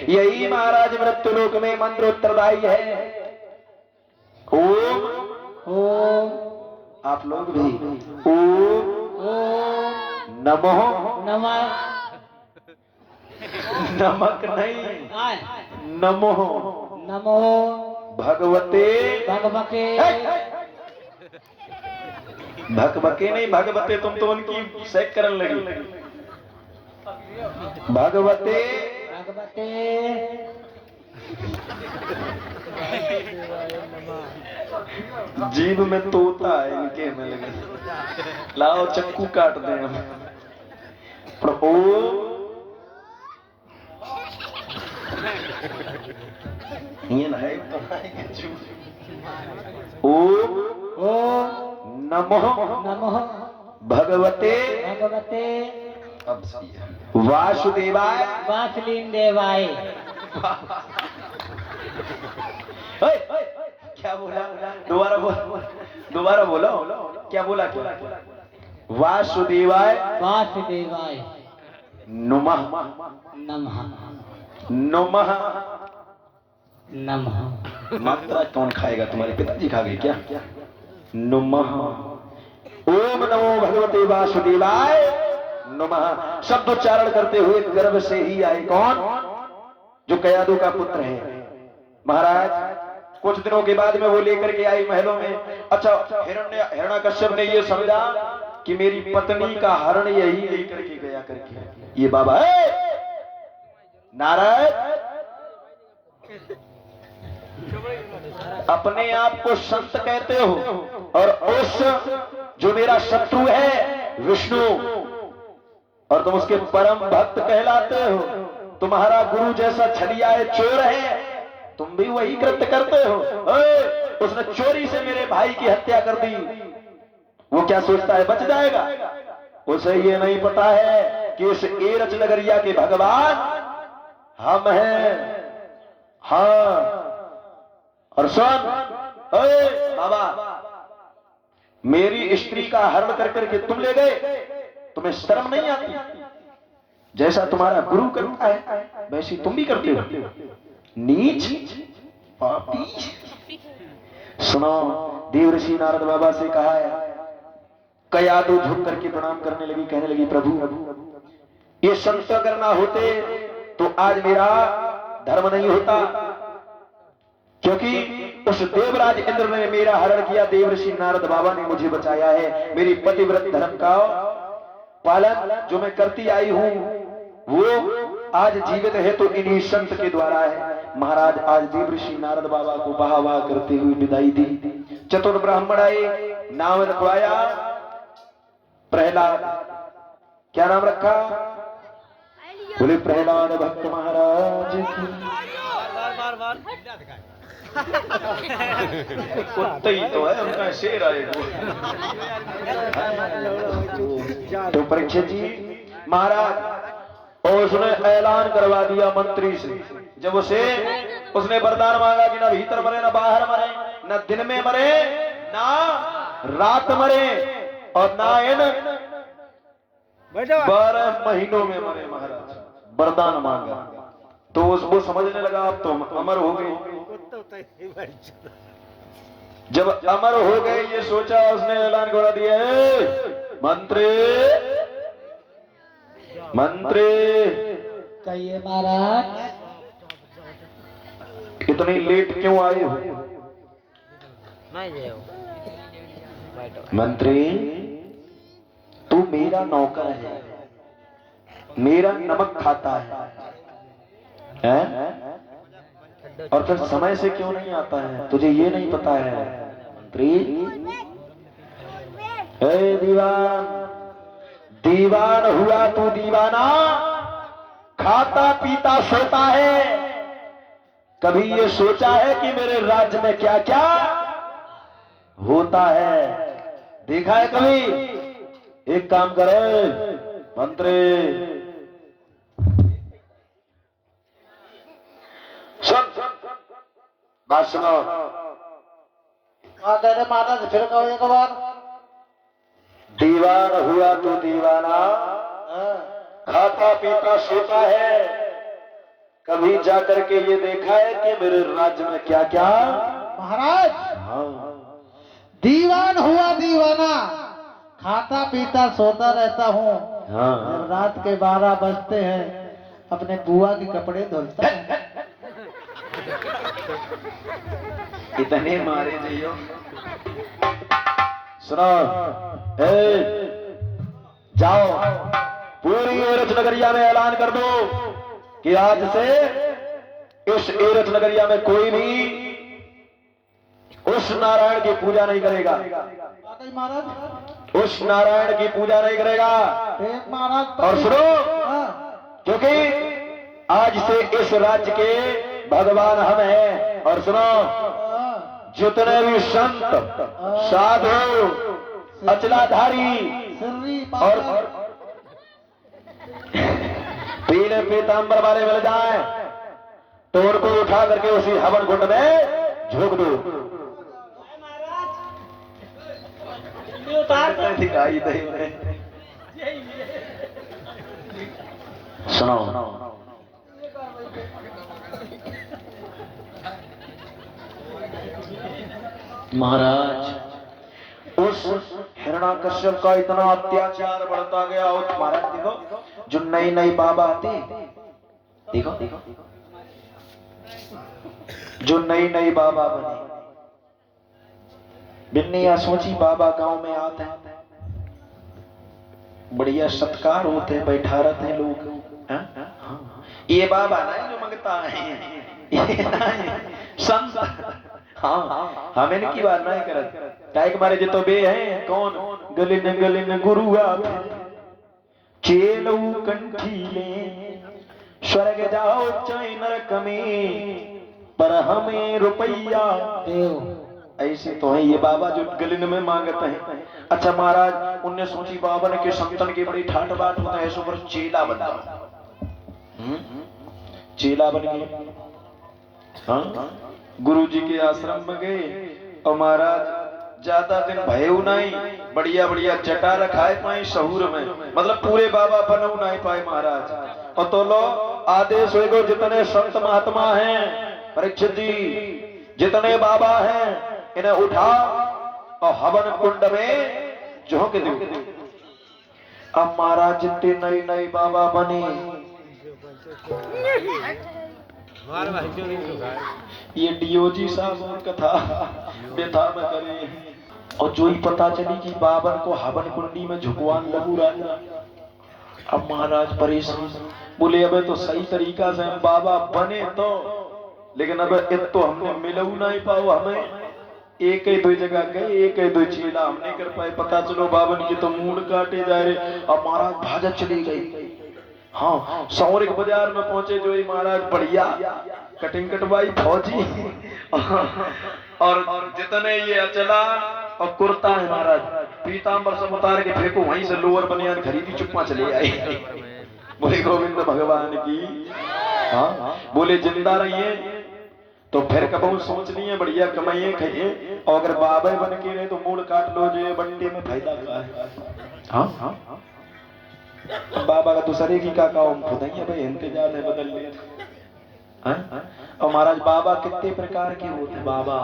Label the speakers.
Speaker 1: यही महाराज मृत्युलोक में मंत्र उत्तरदायी है। ओम
Speaker 2: ओम
Speaker 1: आप लोग भी ओम नमो
Speaker 2: नमः
Speaker 1: नमक नहीं नमो
Speaker 2: नमो
Speaker 1: भगवते
Speaker 2: भगवते
Speaker 1: भगवते नहीं भगवते, तुम तो उनकी सेक करने लगी। भगवते
Speaker 2: भगवते
Speaker 1: जीभ में तोता है इनके में लगे। लाओ चक्कू काट दे हम। ये ना है ओम नमो
Speaker 2: नमः
Speaker 1: भगवते
Speaker 2: भगवते
Speaker 1: अब सही है वासुदेवाय
Speaker 2: वासुदेव देवाय।
Speaker 1: क्या बोला? दोबारा बोलो, दोबारा बोलो। क्या बोला? वासुदेवाय
Speaker 2: वासुदेवाय
Speaker 1: नुमः
Speaker 2: नमः
Speaker 1: नुमः।
Speaker 2: नमः
Speaker 1: मात्रा कौन खाएगा? तुम्हारे पिताजी खा गए क्या? नुमः ओम नमो भगवते वासुदेवाय नुमः। शब्द उच्चारण करते हुए गर्भ से ही आए कौन? जो कयादू का पुत्र है। महाराज कुछ दिनों के बाद में वो लेकर के आई महलों में। अच्छा हिरण्यकश्यप ने ये समझा कि मेरी पत्नी का हरण यही लेकर के गया करके। ये बाबा है नारद, अपने आप को संत कहते हो और उस जो मेरा शत्रु है विष्णु और तुम उसके परम भक्त कहलाते हो। तुम्हारा गुरु जैसा छलिया है, चोर है, तुम भी वही कृत्य करते हो। उसने चोरी से मेरे भाई की हत्या कर दी। वो क्या सोचता है बच जाएगा? उसे ये नहीं पता है कि इस एरच नगरिया के भगवान हम हैं। हाँ और सुन बाबा, मेरी स्त्री का हरण कर करके तुम ले गए, तुम्हें शर्म नहीं आती? जैसा तुम्हारा गुरु करता है वैसी तुम भी करते हो। नीच पापी। सुनो, देवर्षि नारद बाबा से कहा है। कयादू झुक करके प्रणाम करने लगी, कहने लगी प्रभु ये संत अगर ना होते तो आज मेरा धर्म नहीं होता, क्योंकि उस देवराज इंद्र ने मेरा हरण किया, देवर्षि नारद बाबा ने मुझे बचाया है। मेरी पतिव्रत धर्म का पालन जो मैं करती आई हूं वो आज जीवित है तो इन्हीं संत के द्वारा है। महाराज आज देवर्षि नारद बाबा को वाह वाह करते हुए विदाई दी। चतुर ब्राह्मण आए, नाम रखवाया प्रहलाद। क्या नाम रखा? बोले प्रहलाद भक्त महाराज की। कुत्ता ही तो है, उनका शेर आएगा। तो परीक्षित जी महाराज और उसने ऐलान करवा दिया मंत्री से। जब उसने वरदान मांगा कि ना भीतर मरे, ना बाहर मरे, ना दिन में मरे, ना रात मरे और ना इन 12 महीनों में मरे। महाराज वरदान मांगा तो उसको समझने लगा अब तो अमर हो गए। जब अमर हो गए ये सोचा, उसने ऐलान करा दिया मंत्री मंत्री
Speaker 2: कहिए महाराज
Speaker 1: इतनी लेट क्यों आए हो? मंत्री तू मेरा नौकर है, मेरा नमक खाता है? और फिर समय से क्यों नहीं आता है? तुझे ये नहीं पता है मंत्री? दीवान दीवान हुआ तू दीवाना, खाता पीता सोता है। कभी ये सोचा है कि मेरे राज्य में क्या क्या होता है? देखा है कभी? एक काम करे मंत्री, सुन बात सुनो।
Speaker 2: महाराज फिर कहो एक बार।
Speaker 1: दीवान हुआ तो दीवाना, खाता पीता सोता है। कभी जाकर के ये देखा है कि मेरे राज्य में क्या क्या?
Speaker 2: महाराज दीवान हुआ दीवाना, खाता पीता सोता रहता हूँ। जब रात के 12 बजते हैं अपने बुआ के कपड़े धुलता हूँ।
Speaker 1: इतने मारे जियो। सुनो, जाओ पूरी एरथ नगरिया में ऐलान कर दो कि आज से इस एरथ नगरिया में कोई भी उस नारायण की पूजा नहीं करेगा।
Speaker 2: महाराज
Speaker 1: उस नारायण की पूजा नहीं करेगा।
Speaker 2: एक महाराज
Speaker 1: और सुनो,
Speaker 2: हाँ।
Speaker 1: क्योंकि आज से इस राज्य के भगवान हम हैं। और सुनो, जितने भी संत साधु अचलाधारी और पीले पीतांबर वाले मिल जाए तो उनको उठा करके उसी हवन कुंड में झोंक दो। दिखाई दे। सुनो, महाराज उस हिरण्याकश्यप का इतना अत्याचार बढ़ता गया। और महाराज देखो, जो नई नई बाबा आती, देखो जो नई नई बाबा बनी, बिन्नी या सोची बाबा गांव में आते हैं, बढ़िया सत्कार होते हैं, बैठा रहते हैं लोग। ये बाबा नहीं जो मंगता है, संत। हाँ, हमें की बात नहीं करत। टाइक मारे जो तो बे हैं कौन? गलिन गुरु आप चेलऊ कंठीले, स्वर्ग जाओ चाहे नरक में, पर हमें रुपया देव। ऐसे तो है ये बाबा जो गलिन में मांगते हैं। अच्छा महाराज, उनने सोची बाबा ने के संतन की बड़ी ठाट बाट होता है, ऐसो पर चेला बन जाओ। चेला बन गए। हाँ, गुरु जी के आश्रम में गए और महाराज ज्यादा दिन भयऊ नहीं, बढ़िया बढ़िया जटा रखाए पाए शहूर में, मतलब पूरे बाबा बनऊ नहीं पाए महाराज। और तो लो आदेश होएगो, जितने संत महात्मा हैं परीक्षित जी, जितने बाबा हैं इन्हें उठा और हवन कुंड में झोंक दो। अब महाराज जितने नए नए बाबा बने, ये डीओजी साहब और कथा व्यथा में करे। और जो ही पता चली कि बाबर को हवन कुंडी में झुकवान लगू रहा। अब महाराज परेशान, बोले अबे तो सही तरीका से हम बाबा बने तो, लेकिन अब इत तो हमने मिलऊ नहीं पाओ। हमें एक ही दो जगह गए, एक ही दो चीला हम नहीं कर पाए। पता चलो बाबन की तो मूड काटे जा रहे। अब महाराज भाजा चली गई। हाँ, सौरिक बाजार में पहुंचे जो ही महाराज बढ़िया कटिंग कटवाई फौजी। और जितने ये अचला और कुर्ता है महाराज, पीतांबर सब उतार के फेंको, वहीं से लोअर बनियान खरीदी चुप्पा चले आए। बोले गोविंद भगवान की। हाँ, बोले जिंदा रहिए तो फिर कबू सोच लिए बढ़िया कमाइए खाइए, और अगर बाबा बन के रहे तो मूड काट लो, जो बंटे में फायदा का है। हाँ, बाबा का दूसरे की का हम खुद ही भाई इंतजार है बदल ले। और महाराज बाबा कितने प्रकार के होते बाबा?